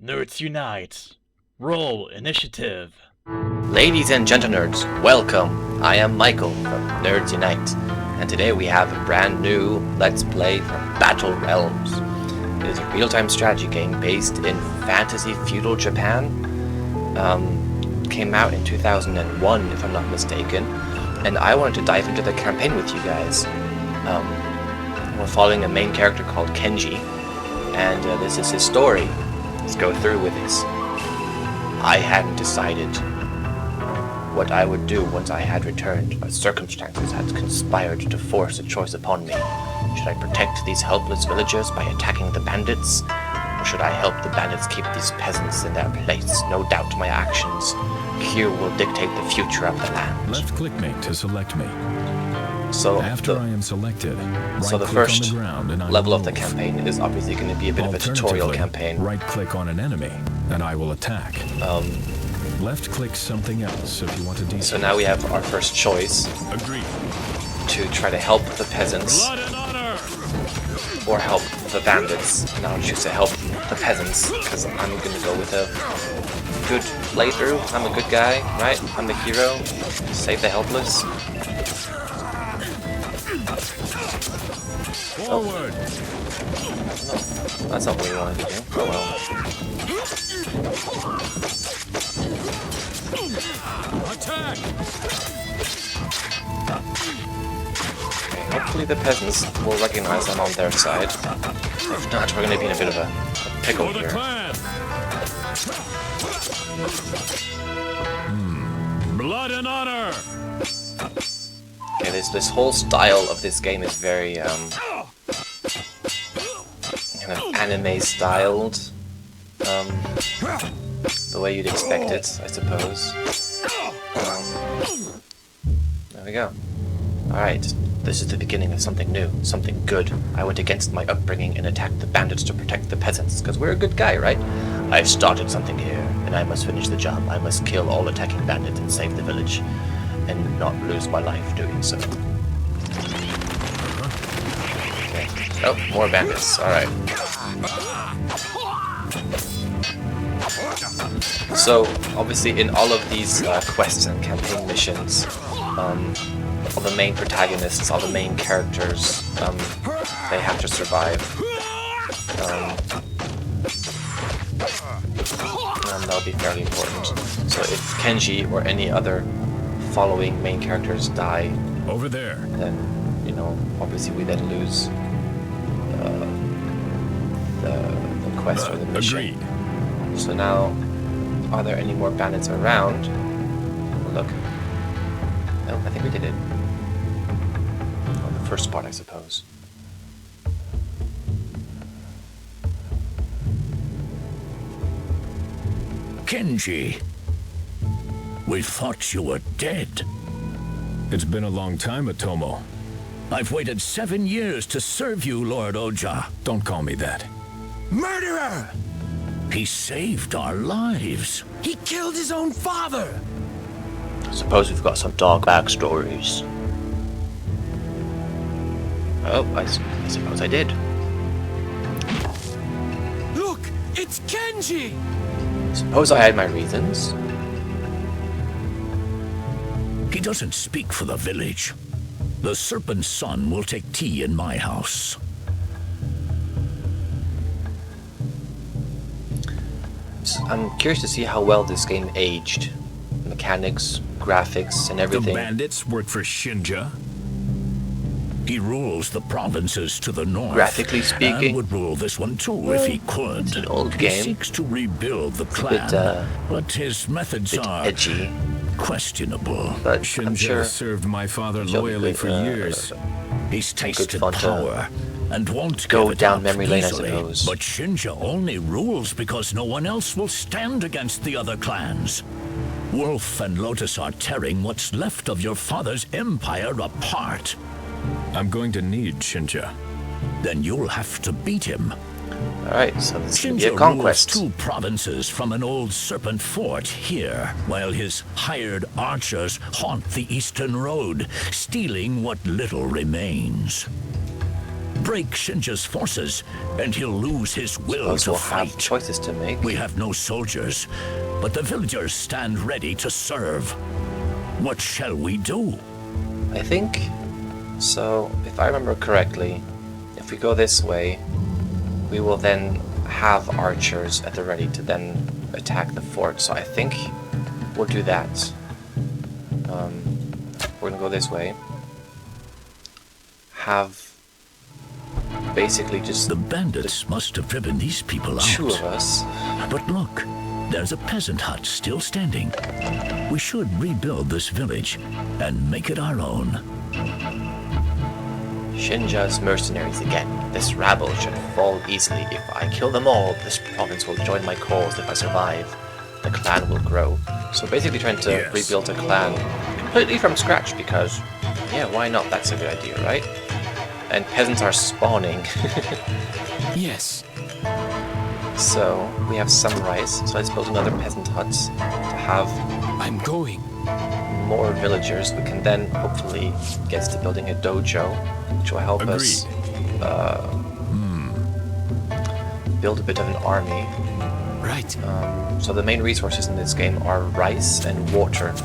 Nerds Unite! Roll Initiative! Ladies and gentlenerds, welcome! I am Michael from Nerds Unite, and today we have a brand new Let's Play from Battle Realms. It is a real-time strategy game based in fantasy feudal Japan. Came out in 2001, if I'm not mistaken, and I wanted to dive into the campaign with you guys. We're following a main character called Kenji, and this is his story. Let's go through with this. I hadn't decided what I would do once I had returned, but circumstances had conspired to force a choice upon me. Should I protect these helpless villagers by attacking the bandits, or should I help the bandits keep these peasants in their place? No doubt my actions here will dictate the future of the land. Left-click me to select me. So after I am selected, so the first level of the campaign is obviously going to be a bit of a tutorial campaign. Right-click on an enemy, and I will attack. Left-click something else if you want to do so. Now we have our first choice. Agreed. To try to help the peasants, or help the bandits. And I'll choose to help the peasants because I'm going to go with a good playthrough. I'm a good guy, right? I'm the hero. Save the helpless. Forward. Oh. No, that's not what we wanted to do. Oh well. Attack. Okay, hopefully the peasants will recognize I'm on their side. If not, we're going to be in a bit of a pickle here. Blood and honor. Okay, this whole style of this game is very kind of anime styled, the way you'd expect it, I suppose. There we go. Alright, this is the beginning of something new, something good. I went against my upbringing and attacked the bandits to protect the peasants, because we're a good guy, right? I've started something here, and I must finish the job. I must kill all attacking bandits and save the village, and not lose my life doing so. Okay. Oh, more bandits. Alright. So, obviously in all of these quests and campaign missions, all the main protagonists, all the main characters, they have to survive. And that'll be fairly important. So if Kenji or any other following main characters die, over there, then, you know, obviously we then lose the quest or the mission. Agreed. So now, are there any more bandits around? Look. No, I think we did it. On the first spot, I suppose. Kenji, we thought you were dead. It's been a long time, Atomo. I've waited 7 years to serve you, Lord Oja. Don't call me that. Murderer! He saved our lives. He killed his own father! I suppose we've got some dark backstories. Oh, I suppose I did. Look! It's Kenji! Suppose I had my reasons. He doesn't speak for the village. The Serpent's son will take tea in my house. I'm curious to see how well this game aged. Mechanics, graphics, and everything. The bandits work for Shinja. He rules the provinces to the north. Graphically speaking, and would rule this one too if he could. It's an old He game. seeks to rebuild the It's clan, a but his methods bit are edgy. questionable. But I'm Shinja sure served my father she'll be loyally good, for years. He's tasted fun to power and won't go give it down up memory lane, I easily. suppose. But Shinja only rules because no one else will stand against the other clans. Wolf and Lotus are tearing what's left of your father's empire apart. I'm going to need Shinja. Then you'll have to beat him. Alright, so this is going to be a Shinja conquest. rules 2 provinces from an old serpent fort here, while his hired archers haunt the eastern road, stealing what little remains. Break Shinja's forces, and he'll lose his will Suppose to we'll fight. have choices to make. We have no soldiers, but the villagers stand ready to serve. What shall we do? I think, so if I remember correctly, if we go this way, we will then have archers at the ready to then attack the fort. So I think we'll do that. We're gonna go this way. Have basically just The bandits must have driven these people out. 2 of us. But look, there's a peasant hut still standing. We should rebuild this village and make it our own. Shinja's mercenaries again. This rabble should fall easily. If I kill them all, this province will join my cause. If I survive, the clan will grow. So basically trying to rebuild a clan completely from scratch because, yeah, why not? That's a good idea, right? And peasants are spawning. Yes. So we have some rice. So let's build another peasant hut to have I'm going. more villagers. We can then hopefully get to building a dojo, which will help us build a bit of an army. Right. So the main resources in this game are rice and water.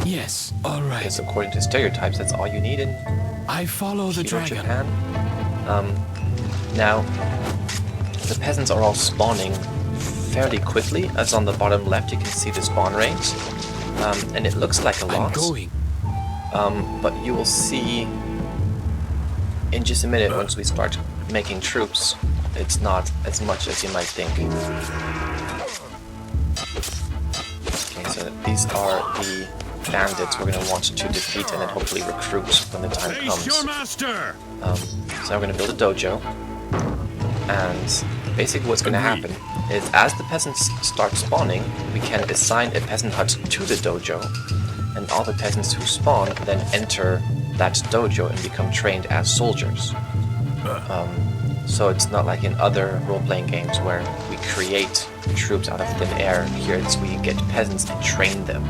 Yes. All right. Because according to stereotypes, that's all you need in I follow the Hero dragon. Japan. Now, the peasants are all spawning fairly quickly. As on the bottom left, you can see the spawn rate. And it looks like a I'm lot. going. But you will see in just a minute once we start making troops, it's not as much as you might think. Okay, so these are the bandits we're going to want to defeat and then hopefully recruit when the time comes. master! So I'm going to build a dojo, and basically what's going to happen is as the peasants start spawning, we can assign a peasant hut to the dojo, and all the peasants who spawn then enter that dojo and become trained as soldiers. So it's not like in other role-playing games where we create troops out of thin air. Here it's we get peasants and train them,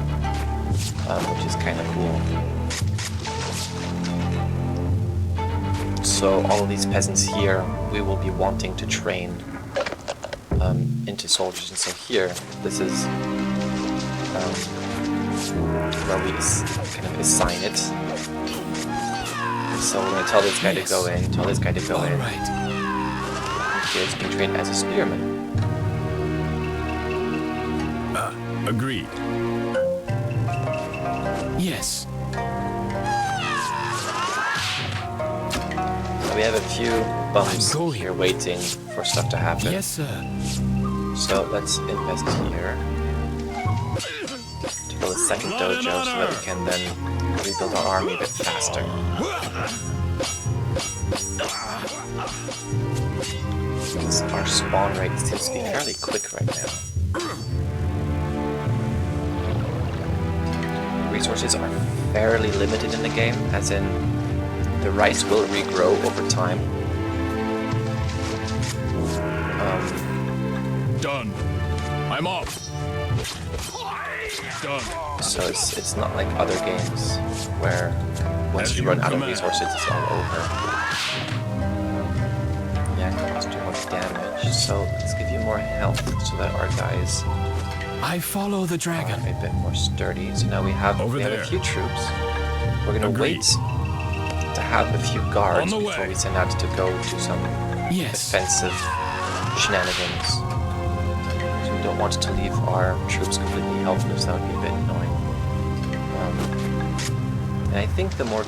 which is kind of cool. So all of these peasants here, we will be wanting to train into soldiers. And so here, this is where we kind of assign it. So we're going to tell this guy to go in, tell this guy to go All in. right. Here's being trained as a spearman. Agreed. Yes. So we have a few bumps I'm going. here waiting for stuff to happen. Yes, sir. So let's invest here to build a second dojo so that we can then rebuild our army a bit faster. Since our spawn rate seems to be fairly quick right now. Resources are fairly limited in the game, as in the rice will regrow over time. Done. I'm off. Done. So it's not like other games where once As you you run out of command. resources, it's all over. Yeah, it causes too much damage. So let's give you more health so that our guys I follow the are dragon. a bit more sturdy. So now we have Over a there. few troops. We're gonna Agreed. wait to have a few guards On the before way. we send out to go do some Yes. offensive shenanigans. So we don't want to leave our troops completely helpless. That would be a bit annoying. And I think the more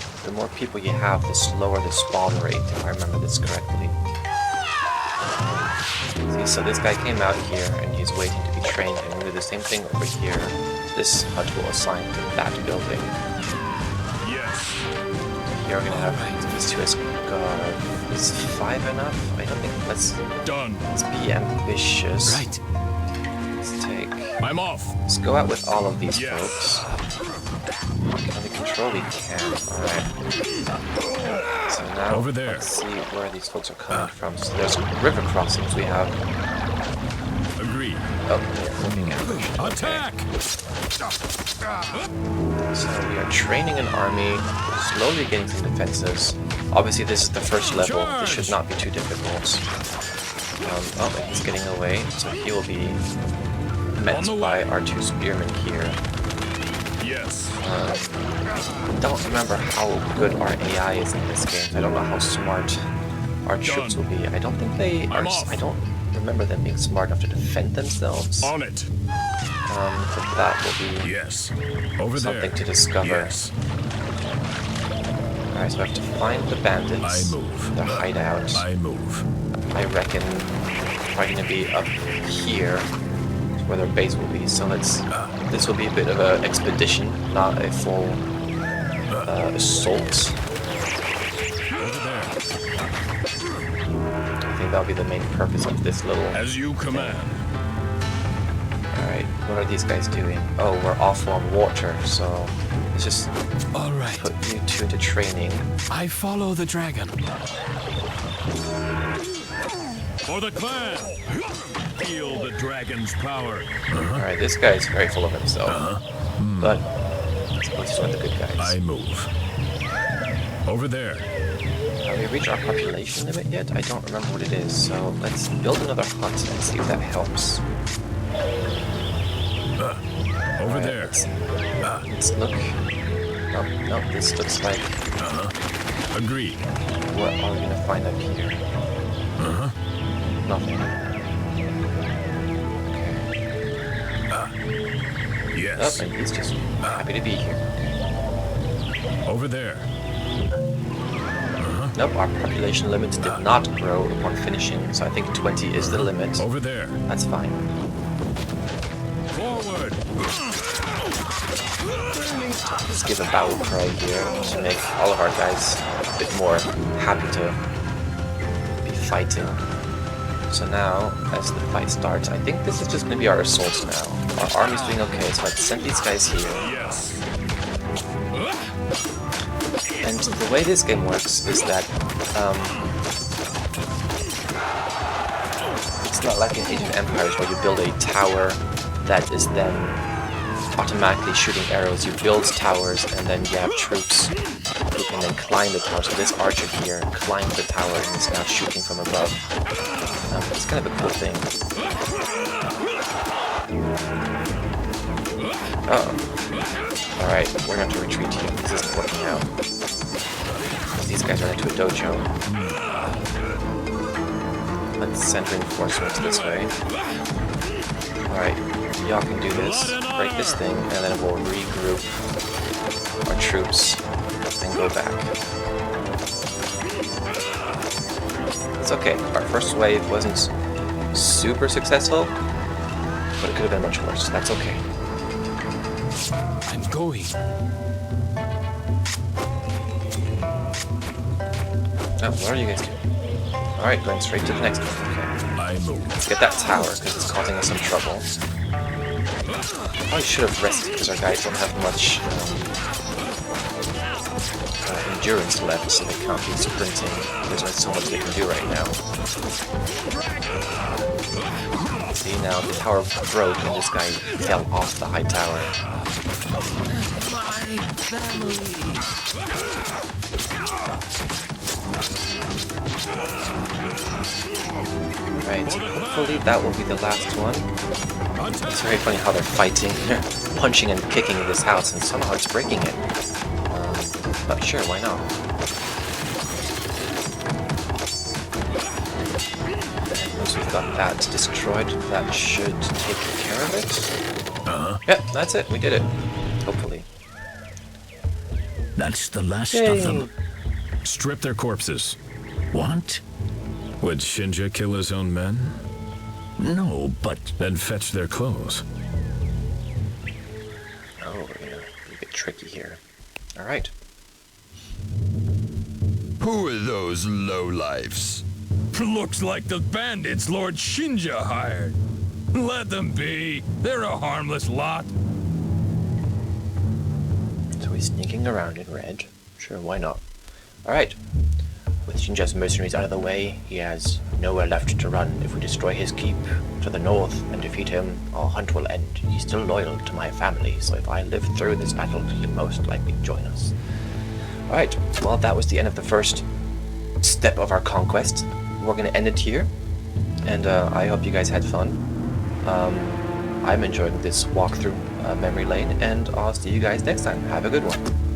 people you have, the slower the spawn rate, if I remember this correctly. See, so this guy came out here and he's waiting to be trained, and we do the same thing over here. This hut will assign to that building. Yes. Here we're gonna have these two as guard. Is 5 enough? I don't think. Let's Done. be ambitious. Right. Let's take. I'm off. Let's go out with all of these Yes. folks. Can we control? We can. Alright. So now Over there. let's see where these folks are coming from. So there's river crossings. We have Agreed. ready. Oh, yeah, we're being ambushed. Attack! So we are training an army, slowly getting some defenses. Obviously, this is the first level. This should not be too difficult. Oh, he's getting away, so he will be met by our two spearmen here. Yes. I don't remember how good our AI is in this game. I don't know how smart our troops will be. I don't think they are. I don't remember them being smart enough to defend themselves. On it. But that will be Yes. Over something there. to discover. Yes. Alright, so I have to find the bandits. I move. Their hideout. I move. I reckon probably gonna be up here, is where their base will be. So this will be a bit of an expedition, not a full assault. Over there. I think that'll be the main purpose of this little. As you command. Alright, what are these guys doing? Oh, we're off on water, so let's just All right. put you two into training. I follow the dragon. For the clan. Feel the dragon's power. Alright, this guy's very full of himself. But I suppose he's one of the good guys. I move. Over there. Have we reached our population limit yet? I don't remember what it is, so let's build another hut and see if that helps. Over Alright, there. Let's look. No, this looks like. Agreed. What are we gonna find up here? Nothing. Okay. Yes. Oh, and he's just happy to be here. Over there. Nope, our population limit did not grow upon finishing, so I think 20 is the limit. Over there. That's fine. Forward. Let's give a battle cry here to make all of our guys a bit more happy to be fighting. So now, as the fight starts, I think this is just going to be our assaults now. Our army's doing okay, so let's send these guys here. Yes. And the way this game works is that it's not like in Age of Empires where you build a tower that is then automatically shooting arrows. You build towers and then you have troops who can then climb the tower. So this archer here climbed the tower and is now shooting from above. It's kind of a cool thing. Uh-oh. Alright, we're going to retreat here. This isn't working out. These guys are into a dojo. Let's send reinforcements this way. Alright, y'all can do this. Break this thing, and then we'll regroup our troops and go back. It's okay. Our first wave wasn't super successful, but it could have been much worse. That's okay. I'm going. Oh, what are you guys doing? Alright, going straight to the next one. Okay. I move. Let's get that tower, because it's causing us some trouble. Probably should have rested, because our guys don't have much endurance left, so they can't be sprinting. There's only so much they can do right now. See, now the tower broke, and this guy fell off the high tower. My family. Right, hopefully that will be the last one. It's very funny how they're fighting, punching and kicking this house, and somehow it's breaking it. But sure, why not? And once we've got that destroyed, that should take care of it. Yep, that's it, we did it. Hopefully. That's the last Yay. of them. Strip their corpses. What? Would Shinja kill his own men? No, but Then fetch their clothes. Oh, we're gonna be a bit tricky here. Alright. Who are those lowlifes? Looks like the bandits Lord Shinja hired. Let them be. They're a harmless lot. So he's sneaking around in red. Sure, why not? Alright. With Shinja's mercenaries out of the way, he has nowhere left to run. If we destroy his keep to the north and defeat him, our hunt will end. He's still loyal to my family, so if I live through this battle, he'll most likely join us. Alright, well that was the end of the first step of our conquest. We're going to end it here, and I hope you guys had fun. I'm enjoying this walk through memory lane, and I'll see you guys next time. Have a good one.